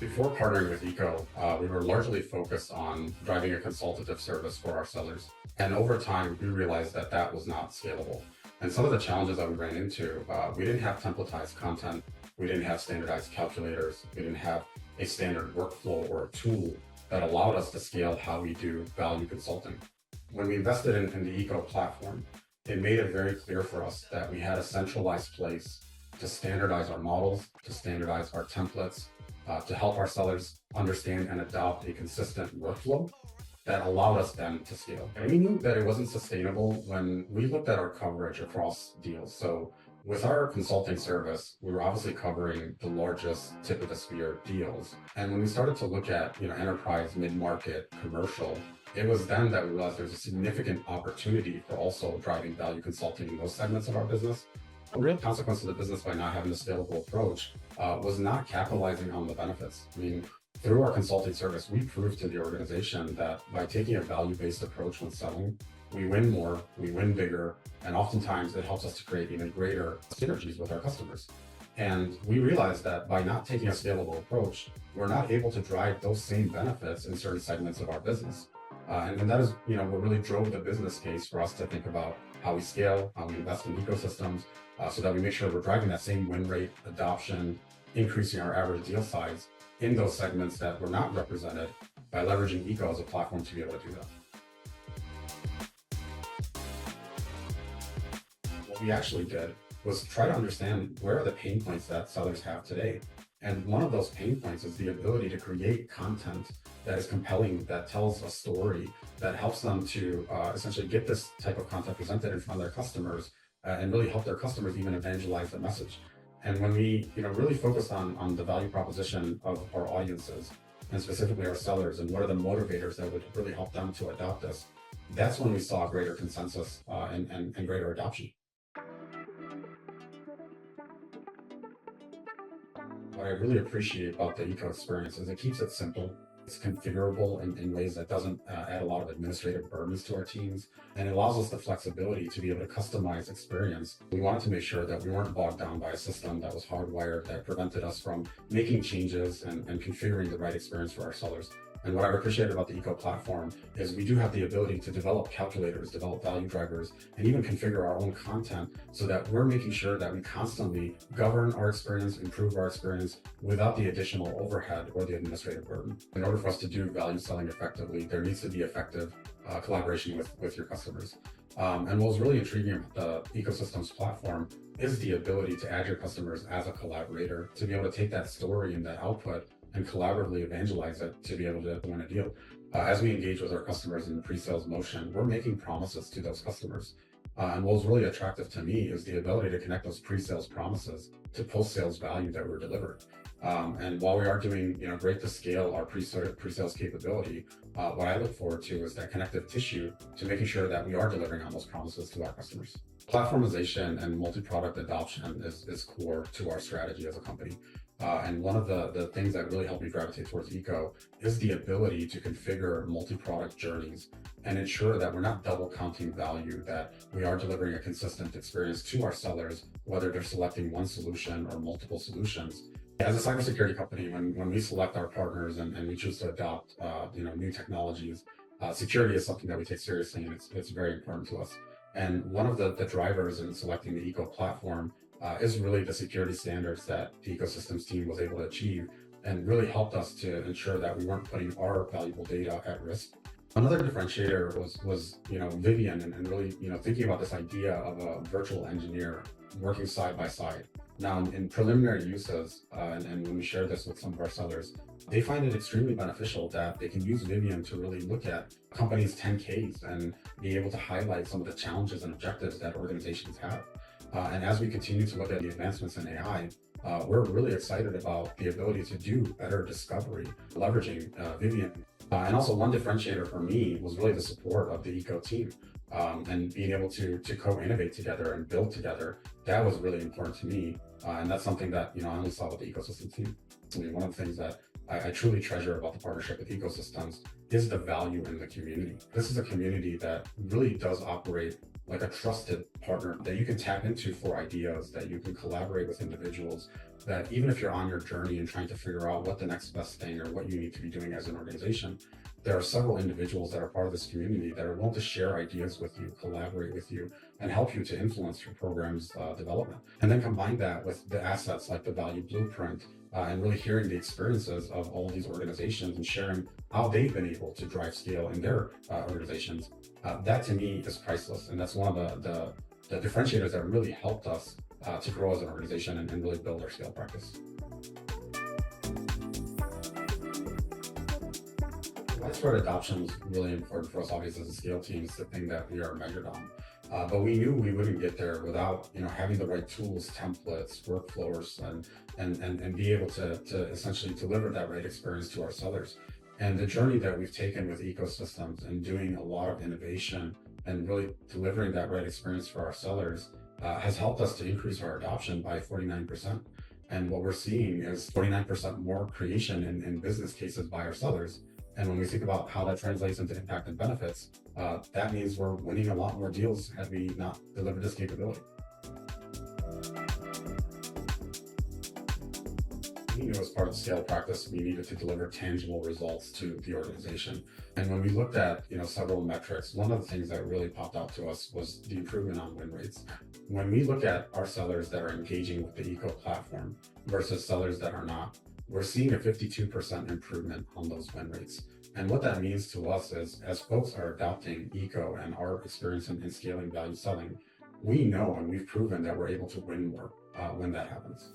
Before partnering with Eco, we were largely focused on driving a consultative service for our sellers. And over time, we realized that that was not scalable. And some of the challenges that we ran into, we didn't have templatized content, we didn't have standardized calculators, we didn't have a standard workflow or a tool that allowed us to scale how we do value consulting. When we invested in the Eco platform, it made it very clear for us that we had a centralized place to standardize our models, to standardize our templates, to help our sellers understand and adopt a consistent workflow that allowed us then to scale. And we knew that it wasn't sustainable when we looked at our coverage across deals. So with our consulting service, we were obviously covering the largest tip of the spear deals. And when we started to look at, enterprise, mid-market, commercial, it was then that we realized there's a significant opportunity for also driving value consulting in those segments of our business. A real consequence of the business by not having a scalable approach was not capitalizing on the benefits. I mean, through our consulting service, we proved to the organization that by taking a value-based approach when selling, we win more, we win bigger, and oftentimes it helps us to create even greater synergies with our customers. And we realized that by not taking a scalable approach, we're not able to drive those same benefits in certain segments of our business. And that is, what really drove the business case for us to think about how we scale, how we invest in ecosystems, so that we make sure we're driving that same win rate, adoption, increasing our average deal size in those segments that were not represented by leveraging Eco as a platform to be able to do that. What we actually did was try to understand where are the pain points that sellers have today. And one of those pain points is the ability to create content that is compelling, that tells a story, that helps them to essentially get this type of content presented in front of their customers and really help their customers even evangelize the message. And when we really focused on the value proposition of our audiences, and specifically our sellers, and what are the motivators that would really help them to adopt this, that's when we saw greater consensus and greater adoption. What I really appreciate about the Eco experience is it keeps it simple. It's configurable in ways that doesn't add a lot of administrative burdens to our teams, and it allows us the flexibility to be able to customize experience. We wanted to make sure that we weren't bogged down by a system that was hardwired, that prevented us from making changes and configuring the right experience for our sellers. And what I appreciate about the Eco platform is we do have the ability to develop calculators, develop value drivers, and even configure our own content so that we're making sure that we constantly govern our experience, improve our experience without the additional overhead or the administrative burden. In order for us to do value selling effectively, there needs to be effective collaboration with your customers. And what was really intriguing about the ecosystems platform is the ability to add your customers as a collaborator, to be able to take that story and that output and collaboratively evangelize it to be able to win a deal. As we engage with our customers in the pre-sales motion, we're making promises to those customers. And what was really attractive to me is the ability to connect those pre-sales promises to post-sales value that we're delivering. And while we are doing great to scale our pre-sales capability, what I look forward to is that connective tissue to making sure that we are delivering on those promises to our customers. Platformization and multi-product adoption is core to our strategy as a company. And one of the things that really helped me gravitate towards Eco is the ability to configure multi-product journeys and ensure that we're not double counting value, that we are delivering a consistent experience to our sellers, whether they're selecting one solution or multiple solutions. As a cybersecurity company, when we select our partners and we choose to adopt new technologies, security is something that we take seriously, and it's very important to us. And one of the drivers in selecting the Eco platform is really the security standards that the ecosystems team was able to achieve, and really helped us to ensure that we weren't putting our valuable data at risk. Another differentiator was Vivian, and really thinking about this idea of a virtual engineer working side by side. Now, in preliminary uses, and when we share this with some of our sellers, they find it extremely beneficial that they can use Vivian to really look at companies' 10Ks and be able to highlight some of the challenges and objectives that organizations have. And as we continue to look at the advancements in AI, we're really excited about the ability to do better discovery, leveraging Vivian. And also one differentiator for me was really the support of the Eco team, and being able to co-innovate together and build together. That was really important to me. And that's something that I only saw with the ecosystem team. I mean, one of the things that I truly treasure about the partnership with ecosystems is the value in the community. This is a community that really does operate like a trusted partner that you can tap into for ideas, that you can collaborate with individuals, that even if you're on your journey and trying to figure out what the next best thing or what you need to be doing as an organization, there are several individuals that are part of this community that are willing to share ideas with you, collaborate with you, and help you to influence your program's development. And then combine that with the assets like the value blueprint, and really hearing the experiences of all of these organizations and sharing how they've been able to drive scale in their organizations. That to me is priceless. And that's one of the differentiators that really helped us to grow as an organization and really build our scale practice. Widespread adoption was really important for us, obviously, as a scale team. It's the thing that we are measured on. But we knew we wouldn't get there without, having the right tools, templates, workflows, and be able to essentially deliver that right experience to our sellers. And the journey that we've taken with ecosystems and doing a lot of innovation and really delivering that right experience for our sellers has helped us to increase our adoption by 49%. And what we're seeing is 49% more creation in business cases by our sellers. And when we think about how that translates into impact and benefits, that means we're winning a lot more deals had we not delivered this capability. We knew as part of the scale practice, we needed to deliver tangible results to the organization. And when we looked at, several metrics, one of the things that really popped out to us was the improvement on win rates. When we look at our sellers that are engaging with the eco platform versus sellers that are not, we're seeing a 52% improvement on those win rates. And what that means to us is, as folks are adopting eco and our experience in scaling value selling, we know and we've proven that we're able to win more when that happens.